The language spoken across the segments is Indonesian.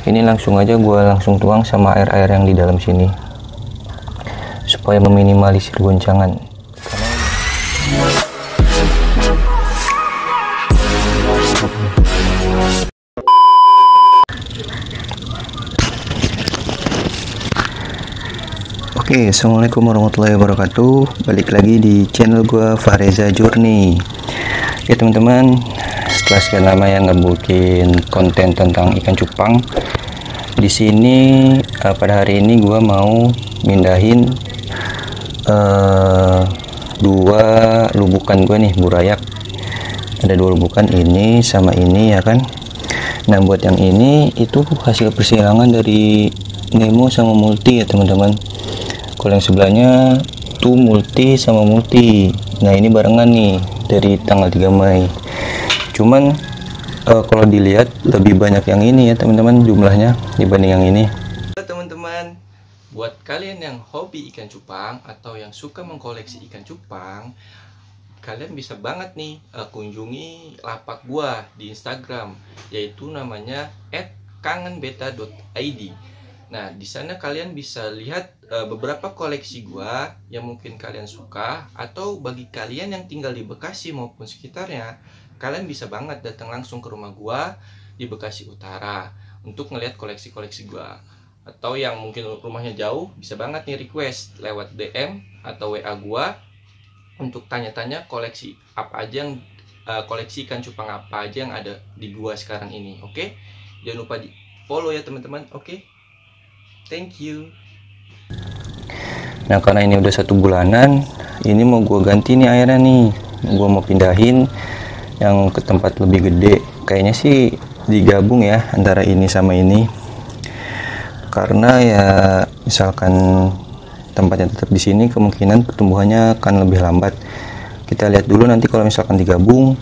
Ini langsung aja gue langsung tuang sama air-air yang di dalam sini supaya meminimalisir goncangan. Oke, assalamualaikum warahmatullahi wabarakatuh. Balik lagi di channel gue, Fahreza Journey. Ya teman-teman, setelah sekian lama yang ngebukin konten tentang ikan cupang, di sini pada hari ini gue mau mindahin dua lubukan gue nih, burayak. Ada dua lubukan, ini sama ini ya kan. Nah buat yang ini itu hasil persilangan dari Nemo sama Multi ya teman-teman. Kalau yang sebelahnya tuh Multi sama Multi. Nah ini barengan nih dari tanggal 3 Mei. Cuman kalau dilihat lebih banyak yang ini ya teman-teman jumlahnya dibanding yang ini. Teman-teman, buat kalian yang hobi ikan cupang atau yang suka mengkoleksi ikan cupang, kalian bisa banget nih kunjungi lapak gua di Instagram, yaitu namanya @kangenbeta.id. Nah, di sana kalian bisa lihat beberapa koleksi gua yang mungkin kalian suka, atau bagi kalian yang tinggal di Bekasi maupun sekitarnya, kalian bisa banget datang langsung ke rumah gua di Bekasi Utara untuk ngelihat koleksi-koleksi gua. Atau yang mungkin rumahnya jauh, bisa banget nih request lewat DM atau WA gua untuk tanya-tanya koleksi apa aja yang koleksi ikan cupang apa aja yang ada di gua sekarang ini. Oke? Jangan lupa di follow ya teman-teman. Oke? Thank you. Nah karena ini udah 1 bulanan, ini mau gua ganti nih airnya nih. Gua mau pindahin yang ke tempat lebih gede. Kayaknya sih digabung ya antara ini sama ini. Karena ya misalkan tempatnya tetap di sini, kemungkinan pertumbuhannya akan lebih lambat. Kita lihat dulu nanti kalau misalkan digabung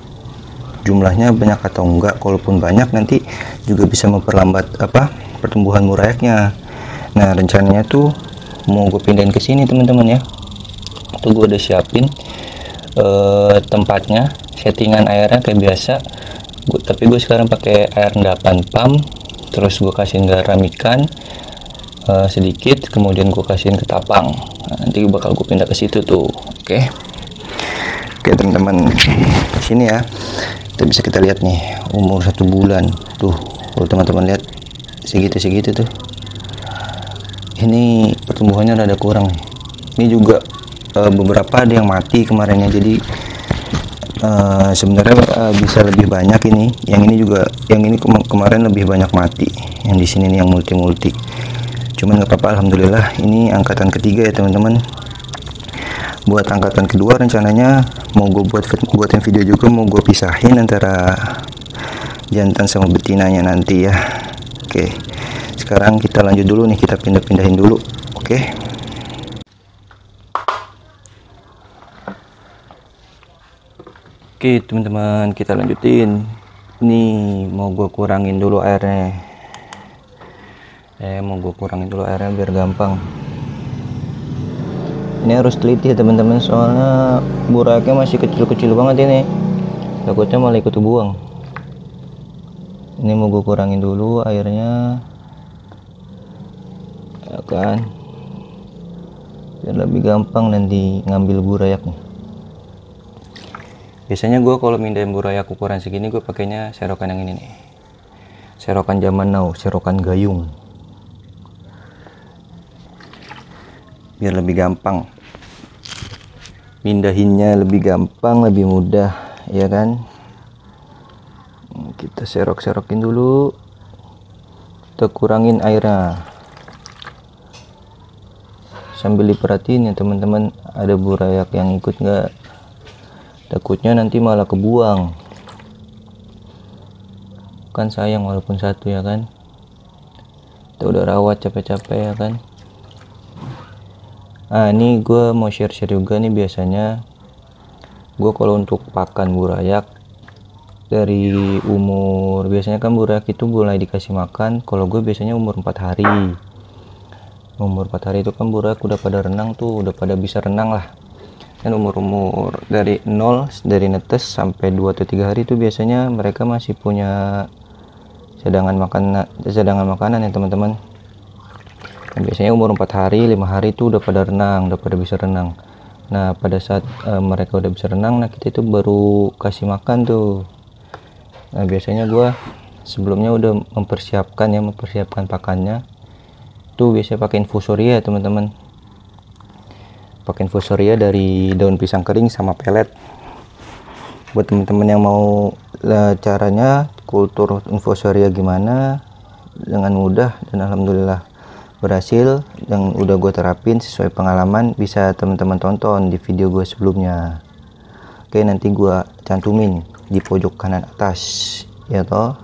jumlahnya banyak atau enggak. Kalaupun banyak nanti juga bisa memperlambat pertumbuhan murayaknya. Nah rencananya tuh mau gue pindahin ke sini teman-teman ya. Tuh gue udah siapin tempatnya, settingan airnya kayak biasa. Tapi gue sekarang pakai air endapan pump. Terus gue kasihin garam ikan sedikit, kemudian gue kasihin ketapang. Nah, nanti bakal gue pindah ke situ tuh. Oke teman-teman, sini ya. Kita bisa kita lihat nih umur 1 bulan tuh. Kalau teman-teman lihat segitu tuh. Ini pertumbuhannya rada kurang nih. Ini juga beberapa ada yang mati kemarinnya, jadi sebenarnya bisa lebih banyak ini. Yang ini juga, yang ini kemarin lebih banyak mati. Yang di sini nih yang multi. Cuman nggak apa-apa, alhamdulillah. Ini angkatan ketiga ya teman-teman. Buat angkatan kedua rencananya mau gue buatin video juga, mau gue pisahin antara jantan sama betinanya nanti ya. Oke, sekarang kita lanjut dulu nih, kita pindahin dulu. Oke teman-teman, kita lanjutin. Nih mau gue kurangin dulu airnya. Biar gampang. Ini harus teliti ya teman-teman, soalnya burayaknya masih kecil-kecil banget ini. Takutnya malah ikut buang. Ini mau gue kurangin dulu airnya, ya kan, biar lebih gampang nanti ngambil burayak nih. Biasanya gue kalau mindahin burayak ukuran segini, gue pakainya serokan yang ini nih, serokan zaman now, serokan gayung, biar lebih gampang mindahinnya, lebih gampang, lebih mudah ya kan. Kita serok-serokin dulu, kita kurangin airnya sambil diperhatiin ya teman-teman, ada burayak yang ikut nggak. Takutnya nanti malah kebuang, kan sayang walaupun satu ya kan. Kita udah rawat capek-capek ya kan. Nah ini gue mau share juga nih, biasanya gue kalau untuk pakan burayak dari umur, biasanya kan burayak itu mulai dikasih makan, kalau gue biasanya umur 4 hari. Umur 4 hari itu kan burayak udah pada renang tuh, udah pada bisa renang lah. Dan umur dari 0, dari netes sampai 2 atau 3 hari itu biasanya mereka masih punya cadangan makanan ya teman-teman. Nah, biasanya umur 4 hari 5 hari itu udah pada renang, udah pada bisa renang. Nah pada saat mereka udah bisa renang, nah kita itu baru kasih makan tuh. Nah biasanya gua sebelumnya udah mempersiapkan pakannya tuh. Biasanya pakai infusoria ya teman-teman, pakai infusoria dari daun pisang kering sama pelet. Buat teman-teman yang mau caranya kultur infusoria gimana dengan mudah dan alhamdulillah berhasil, yang udah gue terapin sesuai pengalaman, bisa teman-teman tonton di video gue sebelumnya. Oke, nanti gue cantumin di pojok kanan atas ya toh.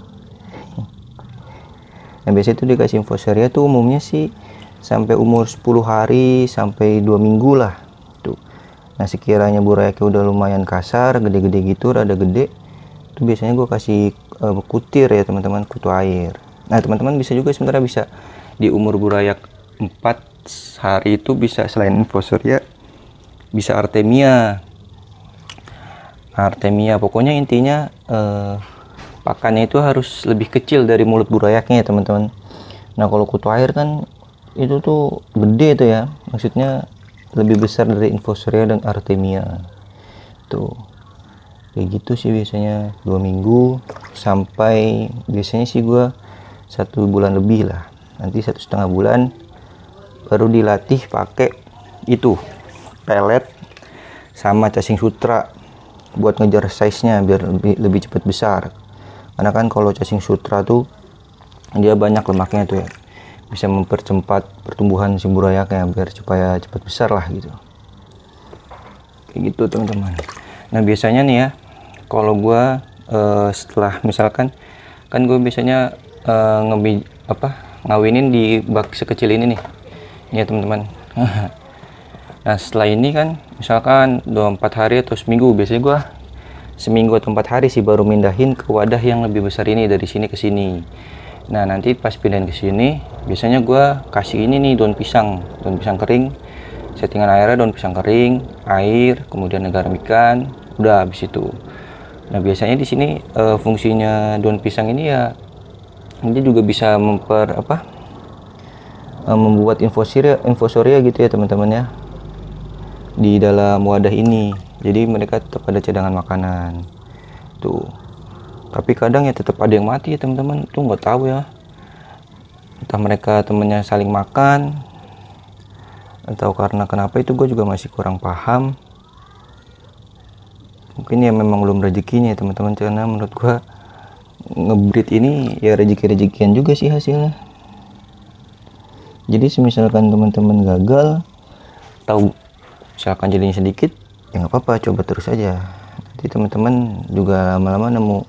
Nah biasanya itu dikasih infusoria tuh umumnya sih sampai umur 10 hari sampai 2 minggu lah tuh. Nah sekiranya burayaknya udah lumayan kasar, gede-gede gitu, rada gede tuh, biasanya gue kasih kutir ya teman-teman, kutu air. Nah teman-teman bisa juga sebenarnya bisa di umur burayak 4 hari itu bisa selain infusoria bisa artemia. Pokoknya intinya pakannya itu harus lebih kecil dari mulut burayaknya ya teman-teman. Nah kalau kutu air kan itu tuh gede tuh ya, maksudnya lebih besar dari infusoria dan artemia tuh. Kayak gitu sih biasanya 2 minggu sampai biasanya sih gua 1 bulan lebih lah. Nanti 1,5 bulan baru dilatih pakai itu pelet sama cacing sutra buat ngejar size nya biar lebih cepat besar. Karena kan kalau cacing sutra tuh dia banyak lemaknya tuh ya, bisa mempercepat pertumbuhan si burayaknya biar supaya cepat besar lah gitu. Kayak gitu teman-teman. Nah biasanya nih ya, kalau gua setelah misalkan kan gue biasanya ngawinin di bak sekecil ini nih ya teman-teman. Nah setelah ini kan misalkan 24 hari atau seminggu, biasanya gua seminggu atau 4 hari sih baru mindahin ke wadah yang lebih besar ini, dari sini ke sini. Nah nanti pas pindahin ke sini biasanya gua kasih ini nih daun pisang kering, settingan airnya daun pisang kering, air, kemudian garam ikan, udah habis itu. Nah biasanya di sini fungsinya daun pisang ini ya, dia juga bisa membuat infusoria gitu ya teman-teman ya di dalam wadah ini. Jadi mereka tetap ada cadangan makanan tuh. Tapi kadang ya tetap ada yang mati ya teman-teman, tuh nggak tahu ya, entah mereka temennya saling makan atau karena kenapa, itu gue juga masih kurang paham. Mungkin ya memang belum rezekinya ya teman-teman, karena menurut gue ngebreed ini ya rezeki-rezekian juga sih hasilnya. Jadi misalkan teman-teman gagal, tahu misalkan jadinya sedikit, ya nggak apa-apa, coba terus aja. Nanti teman-teman juga lama-lama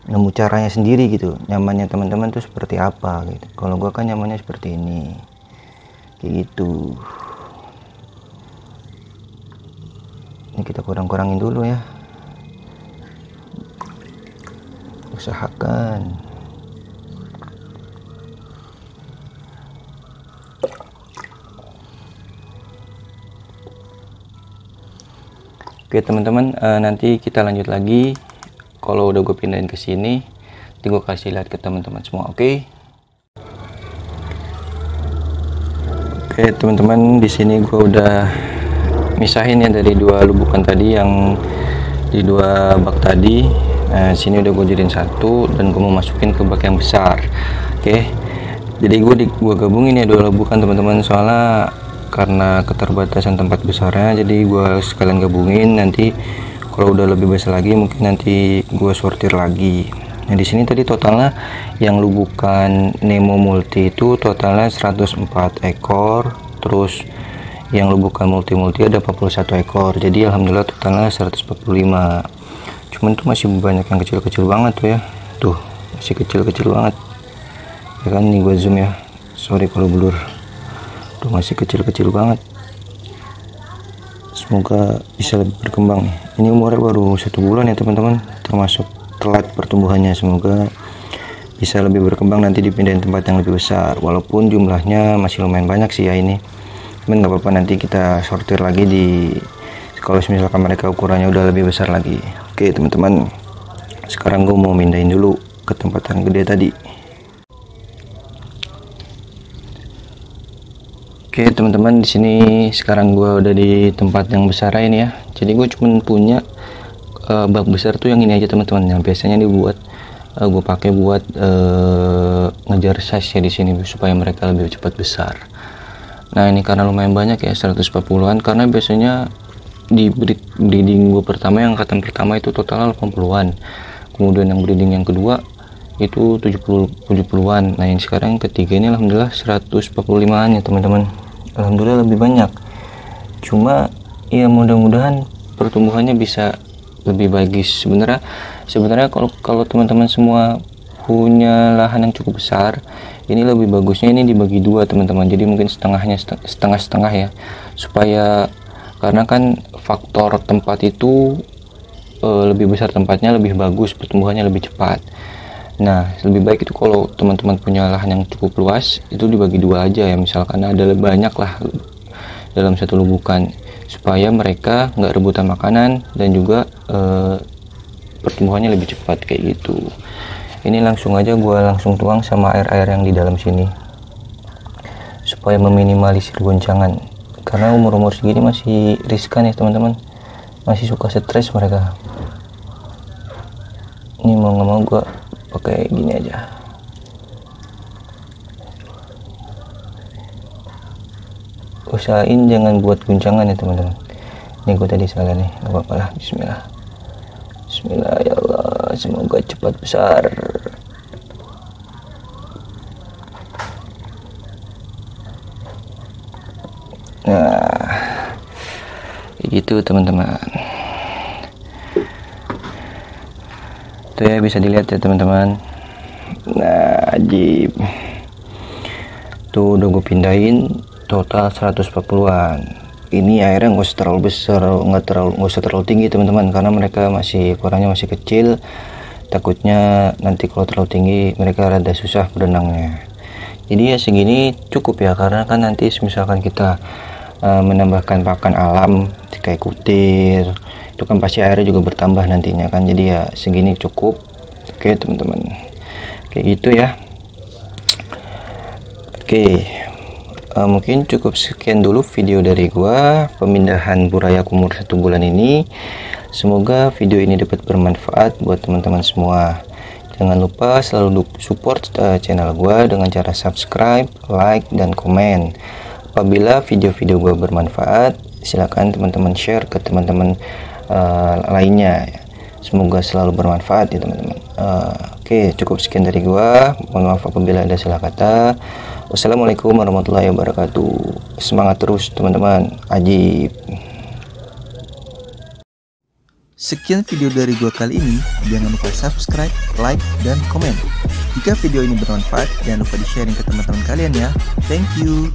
nemu caranya sendiri gitu, nyamannya teman-teman tuh seperti apa gitu. Kalau gua kan nyamannya seperti ini, kayak gitu. Ini kita kurang-kurangin dulu ya, usahakan. Oke teman-teman, nanti kita lanjut lagi. Kalau udah gue pindahin ke sini, nanti gue kasih lihat ke teman-teman semua. Oke teman-teman, di sini gue udah misahin ya dari 2 lubukan tadi, yang di 2 bak tadi. Nah sini udah gue jadiin 1 dan gue mau masukin ke bak yang besar. Oke, jadi gue gabungin ya 2 lubukan teman-teman, soalnya karena keterbatasan tempat besarnya, jadi gue sekalian gabungin. Nanti kalau udah lebih besar lagi mungkin nanti gue sortir lagi. Nah di sini tadi totalnya yang lubukan Nemo multi itu totalnya 104 ekor, terus yang lubukan multi ada 41 ekor, jadi alhamdulillah totalnya 145. Cuman tuh masih banyak yang kecil-kecil banget tuh ya, tuh masih kecil-kecil banget ya kan. Nih gue zoom ya, sorry kalau blur, tuh masih kecil-kecil banget. Semoga bisa lebih berkembang nih. Ini umurnya baru 1 bulan ya teman-teman, termasuk telat pertumbuhannya. Semoga bisa lebih berkembang, nanti dipindahin tempat yang lebih besar, walaupun jumlahnya masih lumayan banyak sih ya ini. Cuman nggak apa-apa, nanti kita sortir lagi kalau misalkan mereka ukurannya udah lebih besar lagi. Oke teman-teman, sekarang gue mau mindahin dulu ke tempat yang gede tadi. Oke teman-teman, di sini sekarang gue udah di tempat yang besar ini ya. Jadi gue cuma punya bak besar tuh yang ini aja teman-teman. Yang biasanya dibuat gue pakai buat ngejar size ya di sini supaya mereka lebih cepat besar. Nah ini karena lumayan banyak ya, 140-an, karena biasanya di breeding gue pertama, yang angkatan pertama itu total 80-an, kemudian yang breeding yang kedua itu 70-an. Nah yang sekarang yang ketiga ini alhamdulillah 145-an ya teman-teman. Alhamdulillah lebih banyak, cuma ya mudah-mudahan pertumbuhannya bisa lebih bagus. Sebenarnya kalau teman-teman semua punya lahan yang cukup besar, ini lebih bagusnya ini dibagi dua teman-teman. Jadi mungkin setengah-setengah ya, supaya karena kan faktor tempat itu lebih besar tempatnya lebih bagus, pertumbuhannya lebih cepat. Nah lebih baik itu kalau teman-teman punya lahan yang cukup luas, itu dibagi dua aja ya, misalkan ada lebih banyak lah dalam satu lubukan, supaya mereka nggak rebutan makanan dan juga pertumbuhannya lebih cepat kayak gitu. Ini langsung aja gue langsung tuang sama air-air yang di dalam sini supaya meminimalisir goncangan, karena umur-umur segini masih riskan ya teman-teman, masih suka stres mereka. Ini mau nggak mau gue pakai gini aja. Usahain jangan buat guncangan ya teman-teman. Ini gue tadi salah nih, nggak apa-apa lah. Bismillah, Bismillah ya Allah, semoga cepat besar. Nah gitu teman-teman, tuh ya, bisa dilihat ya teman-teman. Nah ajib tuh, udah gue pindahin total 140-an. Ini airnya nggak usah terlalu besar, nggak usah terlalu tinggi teman-teman, karena mereka ukurannya masih kecil. Takutnya nanti kalau terlalu tinggi mereka rada susah berenangnya. Jadi ya segini cukup ya, karena kan nanti misalkan kita menambahkan pakan alam kayak kutir, itu kan pasti airnya juga bertambah nantinya kan. Jadi ya segini cukup. Oke teman-teman, kayak gitu ya. Oke, mungkin cukup sekian dulu video dari gua pemindahan burayak umur 1 bulan ini. Semoga video ini dapat bermanfaat buat teman-teman semua. Jangan lupa selalu support channel gua dengan cara subscribe, like, dan komen. Apabila video-video gua bermanfaat, silakan teman-teman share ke teman-teman lainnya. Semoga selalu bermanfaat ya teman-teman. Oke, cukup sekian dari gua. Mohon maaf apabila ada salah kata. Wassalamualaikum warahmatullahi wabarakatuh. Semangat terus teman-teman. Ajib. Sekian video dari gua kali ini. Jangan lupa subscribe, like, dan komen. Jika video ini bermanfaat, jangan lupa di sharing ke teman-teman kalian ya. Thank you.